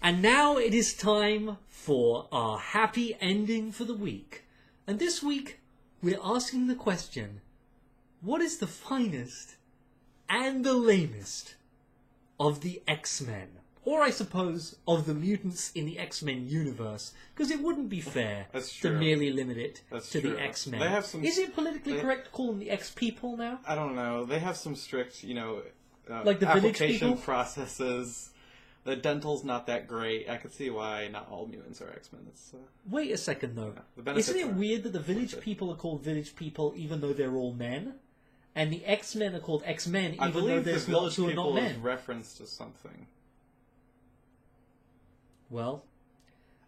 And now it is time for our happy ending for the week. And this week, we're asking the question, what is the finest and the lamest of the X-Men? Or I suppose, of the mutants in the X-Men universe. Because it wouldn't be fair to merely limit it to the X-Men. They have some, is it politically correct to call them the X-People now? I don't know. They have some strict, like the application processes. The dental's not that great. I could see why not all mutants are X-Men. Wait a second, though. Yeah, isn't it weird that the village people are called village people even though they're all men? And the X-Men are called X-Men even though there's lots who are not men? I believe the village people is reference to something. Well,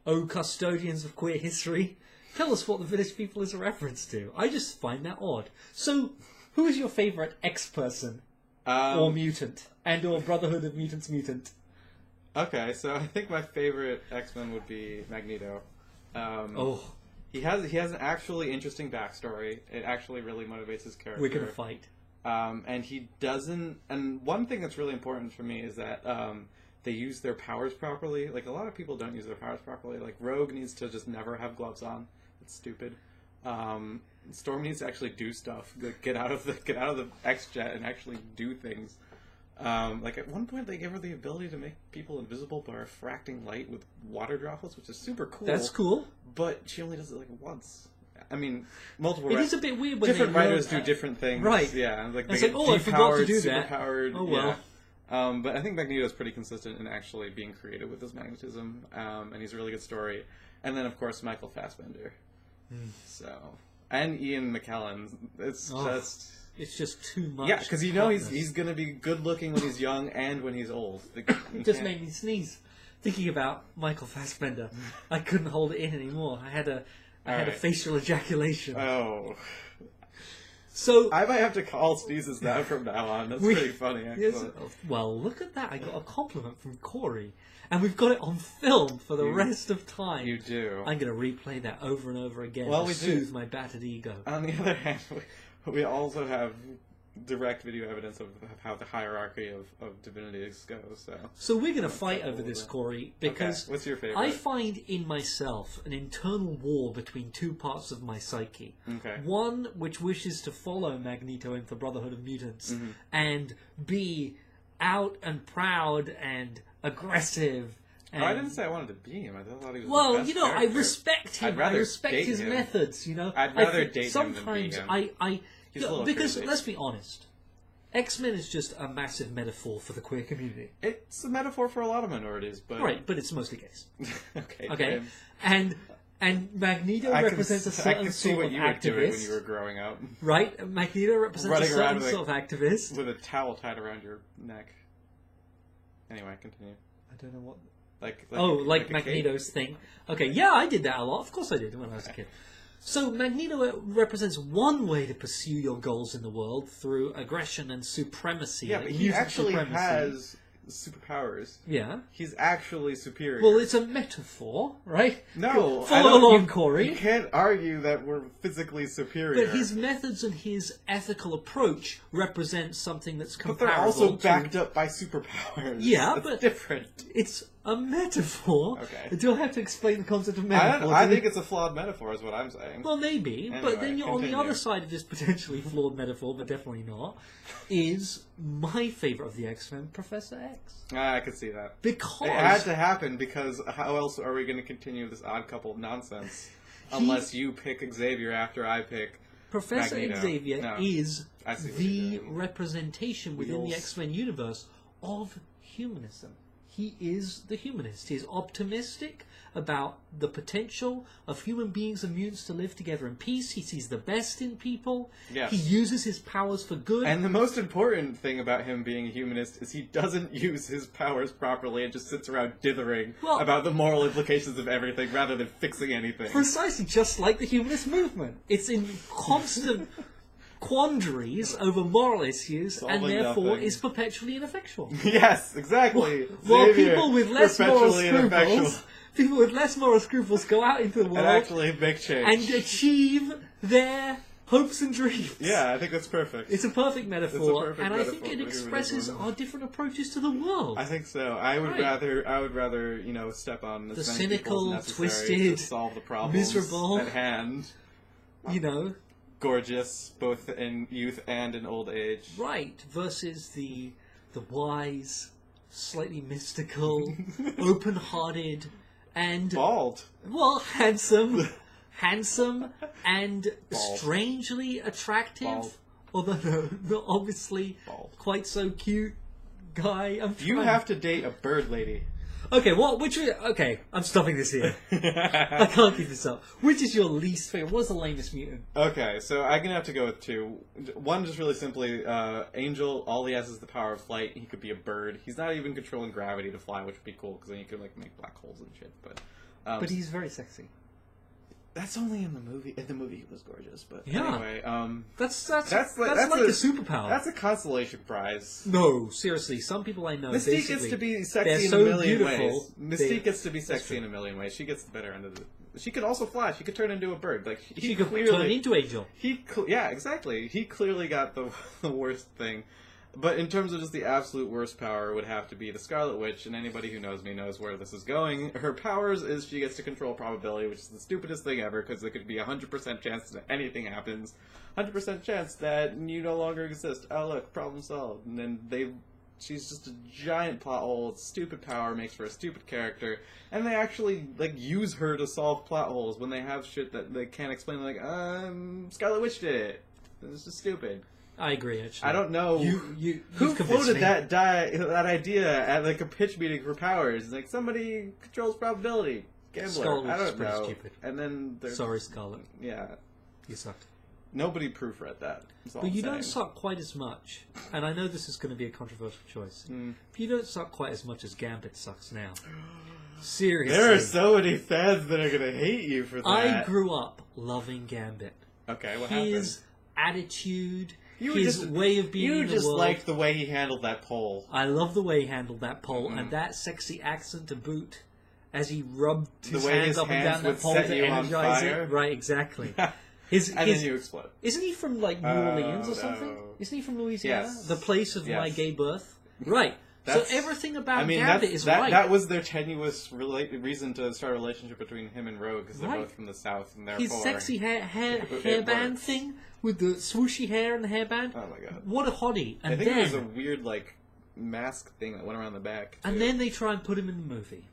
oh custodians of queer history, tell us what the village people is a reference to. I just find that odd. So, who is your favourite X-person? Or mutant? And or Brotherhood of Mutants mutant? Okay, so I think my favorite X-Men would be Magneto. He has an actually interesting backstory. It actually really motivates his character. We're gonna fight. And he doesn't... And one thing that's really important for me is that they use their powers properly. Like, a lot of people don't use their powers properly. Like, Rogue needs to just never have gloves on. It's stupid. Storm needs to actually do stuff. Like, get out of the X-Jet and actually do things. Like, at one point they give her the ability to make people invisible by refracting light with water droplets, which is super cool. That's cool. But she only does it, like, once. I mean, multiple... It is a bit weird when different writers do different things. Right. Yeah. Like, they it's get like, I forgot to do that. Superpowered. Oh, well. Yeah. But I think Magneto's pretty consistent in actually being creative with his magnetism, and he's a really good story. And then, of course, Michael Fassbender. So, and Ian McKellen. It's just too much. Yeah, because he's going to be good looking when he's young and when he's old. It just made me sneeze thinking about Michael Fassbender. I couldn't hold it in anymore. I had a facial ejaculation. Oh. So I might have to call sneezes now from now on. That's pretty funny, actually. Yes, well, look at that. I got a compliment from Corey. And we've got it on film for the rest of time. You do. I'm going to replay that over and over again to soothe my battered ego. On the other hand, we also have direct video evidence of how the hierarchy of divinities goes. So we're going to fight over this, Corey, because okay. What's your favorite? I find in myself an internal war between two parts of my psyche. Okay. One which wishes to follow Magneto into the Brotherhood of Mutants and be out and proud and aggressive. And... I didn't say I wanted to be him. I thought he was well, the best character. I respect him. I respect his methods. I'd rather date him than be him. Sometimes because crazy. let's be honest, X-Men is just a massive metaphor for the queer community. It's a metaphor for a lot of minorities, but right, but it's mostly gays. Okay. And Magneto represents a certain sort of activist. I can see what you were doing when you were growing up. Right, Magneto represents a certain sort of activist with a towel tied around your neck. Anyway, continue. I don't know what. Like Magneto's thing. Okay, yeah, I did that a lot. Of course I did when I was a kid. So Magneto represents one way to pursue your goals in the world through aggression and supremacy. Yeah, but he actually has superpowers. Yeah. He's actually superior. Well, it's a metaphor, right? No. Follow along, Corey. You can't argue that we're physically superior. But his methods and his ethical approach represent something that's comparable. But they're also backed up by superpowers. Yeah, that's but different. It's a metaphor. Okay. Do I have to explain the concept of metaphor? I think it's a flawed metaphor, is what I'm saying. Well, maybe. Anyway, but then on the other side of this potentially flawed metaphor, but definitely not, is my favourite of the X-Men, Professor X. I could see that. Because... It had to happen, because how else are we going to continue this odd couple nonsense? Unless you pick Xavier after I pick Professor Magneto. Xavier is the representation within the X-Men universe of humanism. He is the humanist. He's optimistic about the potential of human beings and mutants to live together in peace. He sees the best in people. Yes. He uses his powers for good. And the most important thing about him being a humanist is he doesn't use his powers properly and just sits around dithering about the moral implications of everything rather than fixing anything. Precisely, just like the humanist movement. It's in constant... quandaries over moral issues, and therefore is perpetually ineffectual. Yes, exactly. While people with less moral scruples go out into the world and actually make change and achieve their hopes and dreams. Yeah, I think that's perfect. It's a perfect metaphor, perfect and I think metaphor it for expresses humanism. our different approaches to the world. I think so. I would Right. rather, step on The as many cynical, people as necessary twisted, to solve the problems miserable. at hand. You know, Gorgeous, both in youth and in old age. right, versus the wise, slightly mystical, open-hearted, and Bald. well, handsome and Bald. strangely attractive. Bald. Although no, not obviously Bald. quite so cute guy. You have to date a bird lady. Okay, okay, I'm stopping this here. I can't keep this up. Which is your least favorite? What's the lamest mutant? Okay, so I'm gonna have to go with two. One, just really simply, Angel. All he has is the power of flight. He could be a bird. He's not even controlling gravity to fly, which would be cool because then you could make black holes and shit. But He's very sexy. that's only in the movie. In the movie, he was gorgeous. But Yeah. anyway, That's that's like a a superpower. That's a consolation prize. No, seriously. Some people I know Mystique gets to be sexy they're in so a million beautiful, ways. Mystique gets to be sexy in a million ways. She gets the better end of it. She could also fly. She could turn into a bird. Like She could turn into Angel. Yeah, exactly. He clearly got the worst thing. But in terms of just the absolute worst power, would have to be the Scarlet Witch, and anybody who knows me knows where this is going. Her powers is she gets to control probability, which is the stupidest thing ever, because there could be a 100% chance that anything happens. 100% chance that you no longer exist. Oh look, problem solved. And then she's just a giant plot hole. It's stupid power, makes for a stupid character, and they actually use her to solve plot holes when they have shit that they can't explain. Like, Scarlet Witch did it. It's just stupid. I agree, actually. I don't know who floated that idea at a pitch meeting for powers. Like somebody controls probability. Gambler. Scarlet I Witch is don't pretty know. stupid. And then Sorry, Scarlet. Yeah, You sucked. nobody proofread that. That's all But I'm you saying. don't suck quite as much, and I know this is going to be a controversial choice. Mm. But you don't suck quite as much as Gambit sucks now. Seriously. There are so many fans that are gonna hate you for that. I grew up loving Gambit. Okay, what His attitude, happened? his way of being You in the just world. like the way he handled that poll. I love the way he handled that pole, Mhm. and that sexy accent to boot, as he rubbed his The way hands his up and hands down would that pole set to you on energize fire. it. Right, exactly. And then you explode. Isn't he from New Orleans or something? no. Isn't he from Louisiana? Yes. The place of my Yes. gay birth. Right. That's- So everything about I mean, Gambit is that right. that was their tenuous reason to start a relationship between him and Rogue, because they're Right. both from the South, and therefore... His sexy hairband works. thing with the swooshy hair and the hairband. Oh my god. What a hottie! And I think then, it was a weird, mask thing that went around the back. and too. then they try and put him in the movie.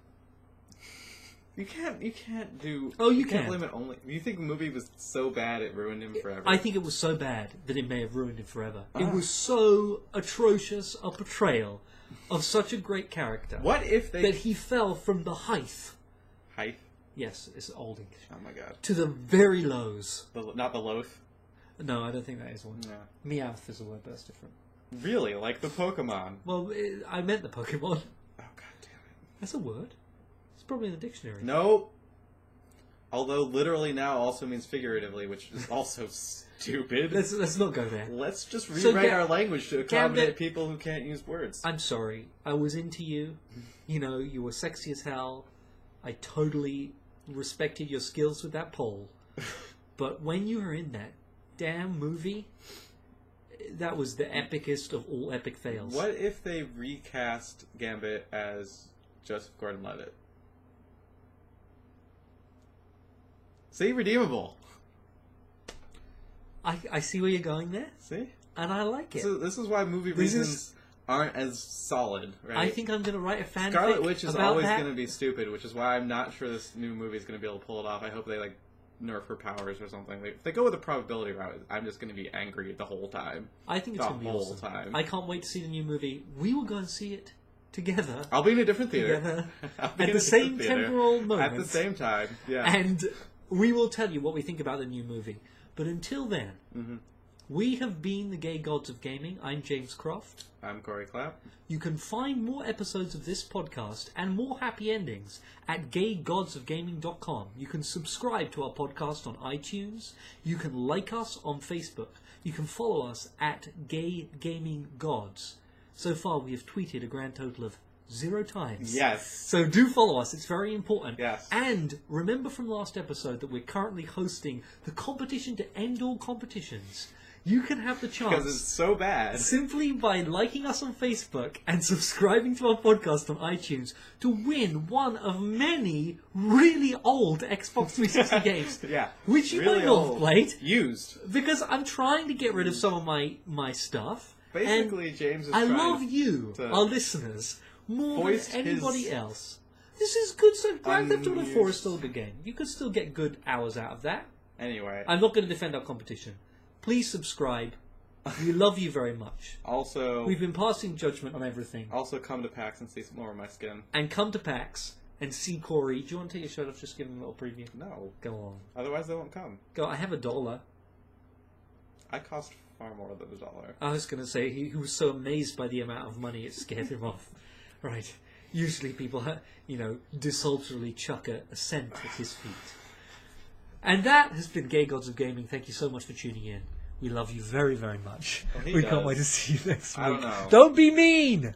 You can't do... Oh, you can't can. blame it only... You think the movie was so bad it ruined him forever? I think it was so bad that it may have ruined him forever. It Ah. was so atrocious a portrayal of such a great character What if they... that he fell from the height. Height? Yes, it's old English. Oh my god. To the very lows. Not the loath? No, I don't think that is one. No. Meowth is a word, but that's different. Really? Like the Pokemon? Well, I meant the Pokemon. Oh god damn it. That's a word. It's probably in the dictionary. No. Although literally now also means figuratively, which is also stupid. Let's not go there. Let's just So rewrite Ga- our language to accommodate Gambit- people who can't use words. I'm sorry. I was into you. You know, you were sexy as hell. I totally respected your skills with that pole. But when you were in that damn movie, that was the epicest of all epic fails. What if they recast Gambit as Joseph Gordon-Levitt? See, redeemable. I see where you're going there, See, and I like it. so this is why movie This reasons is- aren't as solid, right? I think I'm going to write a fanfic Scarlet Witch is about always that. going to be stupid, which is why I'm not sure this new movie is going to be able to pull it off. I hope they nerf her powers or something. If they go with a probability route, I'm just going to be angry the whole time. I think it's the going to be whole awesome. time. I can't wait to see the new movie. We will go and see it together. I'll be in a different theater. Together. I'll be At in the a same different theater. temporal moment. At the same time, yeah. And we will tell you what we think about the new movie. But until then, Mhm. we have been the Gay Gods of Gaming. I'm James Croft. I'm Corey Clapp. You can find more episodes of this podcast and more happy endings at gaygodsofgaming.com. You can subscribe to our podcast on iTunes. You can like us on Facebook. You can follow us at Gay Gaming Gods. So far, we have tweeted a grand total of 0 times. Yes. So do follow us. It's very important. Yes. And remember from last episode that we're currently hosting the competition to end all competitions. You can have the chance. Because it's so bad. Simply by liking us on Facebook and subscribing to our podcast on iTunes to win one of many really old Xbox 360 games. Yeah. Which you really might not have old. played. Used. Because I'm trying to get rid of some of my stuff. Basically, and James is I trying love you, to our listeners, more than foist anybody his else. This is good stuff. Grand Theft Auto 4 unused- is still a good game. You could still get good hours out of that. Anyway. I'm not going to defend our competition. Please subscribe. We love you very much. Also, We've been passing judgment on everything. also come to PAX and see some more of my skin. And come to PAX and see Corey. Do you want to take your shirt off? Just give him a little preview. No. Go on. Otherwise, they won't come. Go. I have $1. I cost far more than $1. I was going to say he was so amazed by the amount of money it scared him off. Right. Usually people, desultorily chuck a cent at his feet. And that has been Gay Gods of Gaming. Thank you so much for tuning in. We love you very, very much. Well, he We can't does. wait to see you next week. I don't know. Don't be mean!